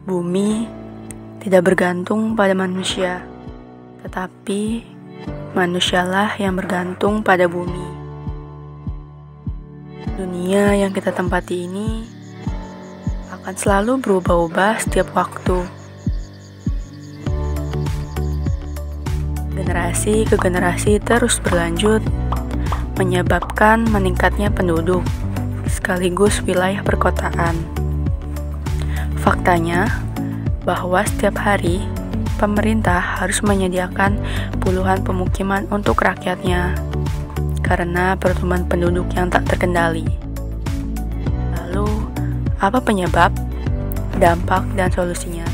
Bumi tidak bergantung pada manusia, tetapi manusialah yang bergantung pada bumi. Dunia yang kita tempati ini akan selalu berubah-ubah setiap waktu. Generasi ke generasi terus berlanjut, menyebabkan meningkatnya penduduk, sekaligus wilayah perkotaan. Faktanya, bahwa setiap hari, pemerintah harus menyediakan puluhan pemukiman untuk rakyatnya, karena pertumbuhan penduduk yang tak terkendali. Lalu, apa penyebab, dampak, dan solusinya?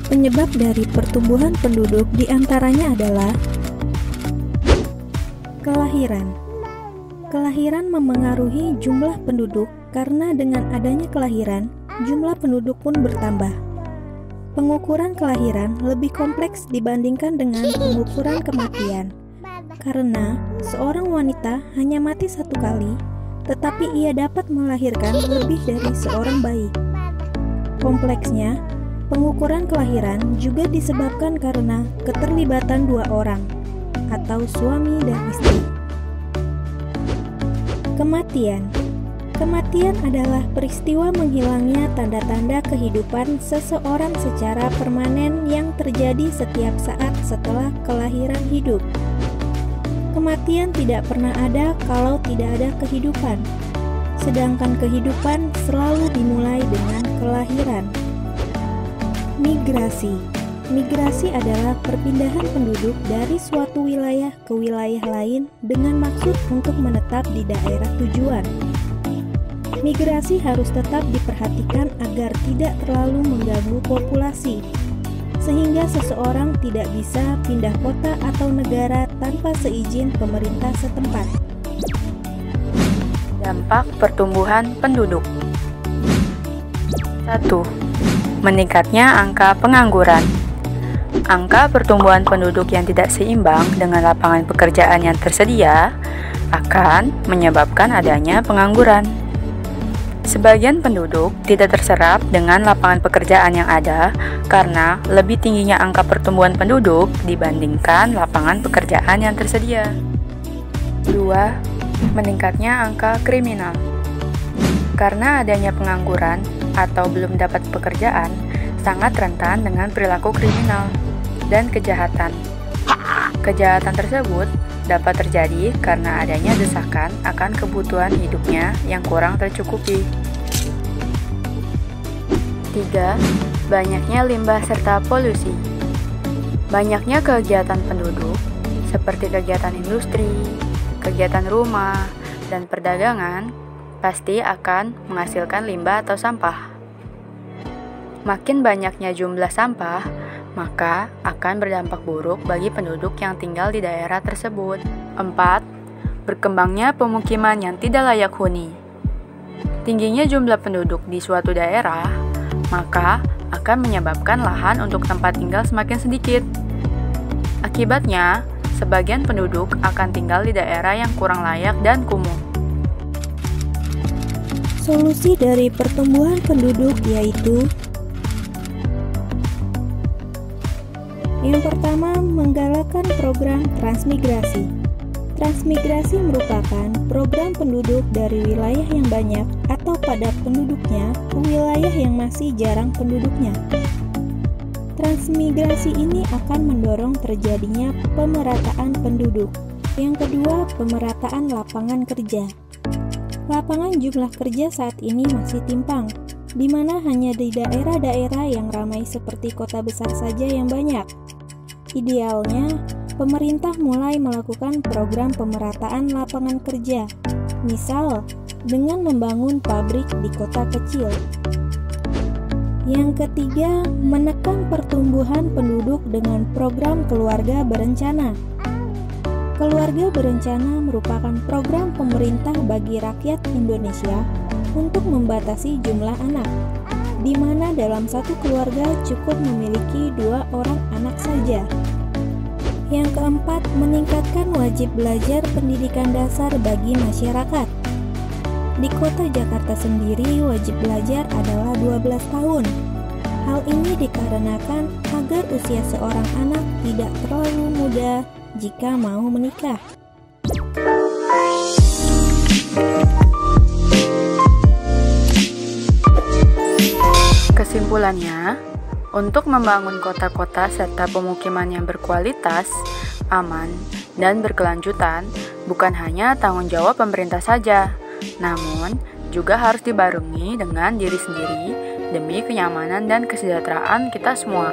Penyebab dari pertumbuhan penduduk diantaranya adalah kelahiran. Kelahiran memengaruhi jumlah penduduk karena dengan adanya kelahiran, jumlah penduduk pun bertambah. Pengukuran kelahiran lebih kompleks dibandingkan dengan pengukuran kematian, karena seorang wanita hanya mati satu kali, tetapi ia dapat melahirkan lebih dari seorang bayi. Kompleksnya, pengukuran kelahiran juga disebabkan karena keterlibatan dua orang, atau suami dan istri. Kematian. Kematian adalah peristiwa menghilangnya tanda-tanda kehidupan seseorang secara permanen yang terjadi setiap saat setelah kelahiran hidup. Kematian tidak pernah ada kalau tidak ada kehidupan, sedangkan kehidupan selalu dimulai dengan kelahiran. Migrasi. Migrasi adalah perpindahan penduduk dari suatu wilayah ke wilayah lain dengan maksud untuk menetap di daerah tujuan. Migrasi harus tetap diperhatikan agar tidak terlalu mengganggu populasi, sehingga seseorang tidak bisa pindah kota atau negara tanpa seizin pemerintah setempat. Dampak pertumbuhan penduduk. 1. Meningkatnya angka pengangguran. Angka pertumbuhan penduduk yang tidak seimbang dengan lapangan pekerjaan yang tersedia akan menyebabkan adanya pengangguran. Sebagian penduduk tidak terserap dengan lapangan pekerjaan yang ada karena lebih tingginya angka pertumbuhan penduduk dibandingkan lapangan pekerjaan yang tersedia. 2. Meningkatnya angka kriminal. Karena adanya pengangguran atau belum dapat pekerjaan, sangat rentan dengan perilaku kriminal dan kejahatan. Kejahatan tersebut dapat terjadi karena adanya desakan akan kebutuhan hidupnya yang kurang tercukupi. 3. Banyaknya limbah serta polusi. Banyaknya kegiatan penduduk, seperti kegiatan industri, kegiatan rumah, dan perdagangan, pasti akan menghasilkan limbah atau sampah. Makin banyaknya jumlah sampah, maka akan berdampak buruk bagi penduduk yang tinggal di daerah tersebut. 4. Berkembangnya pemukiman yang tidak layak huni. Tingginya jumlah penduduk di suatu daerah, maka akan menyebabkan lahan untuk tempat tinggal semakin sedikit. Akibatnya, sebagian penduduk akan tinggal di daerah yang kurang layak dan kumuh. Solusi dari pertumbuhan penduduk yaitu: yang pertama, menggalakkan program transmigrasi. Transmigrasi merupakan program penduduk dari wilayah yang banyak atau padat penduduknya ke wilayah yang masih jarang penduduknya. Transmigrasi ini akan mendorong terjadinya pemerataan penduduk. Yang kedua, pemerataan lapangan kerja. Lapangan jumlah kerja saat ini masih timpang, di mana hanya di daerah-daerah yang ramai seperti kota besar saja yang banyak. Idealnya, pemerintah mulai melakukan program pemerataan lapangan kerja, misal dengan membangun pabrik di kota kecil. Yang ketiga, menekan pertumbuhan penduduk dengan program keluarga berencana. Keluarga berencana merupakan program pemerintah bagi rakyat Indonesia untuk membatasi jumlah anak, di mana dalam satu keluarga cukup memiliki 2 orang anak saja. Yang keempat, meningkatkan wajib belajar pendidikan dasar bagi masyarakat. Di kota Jakarta sendiri wajib belajar adalah 12 tahun. Hal ini dikarenakan agar usia seorang anak tidak terlalu muda jika mau menikah. Kesimpulannya, untuk membangun kota-kota serta pemukiman yang berkualitas, aman, dan berkelanjutan bukan hanya tanggung jawab pemerintah saja, namun juga harus dibarengi dengan diri sendiri demi kenyamanan dan kesejahteraan kita semua.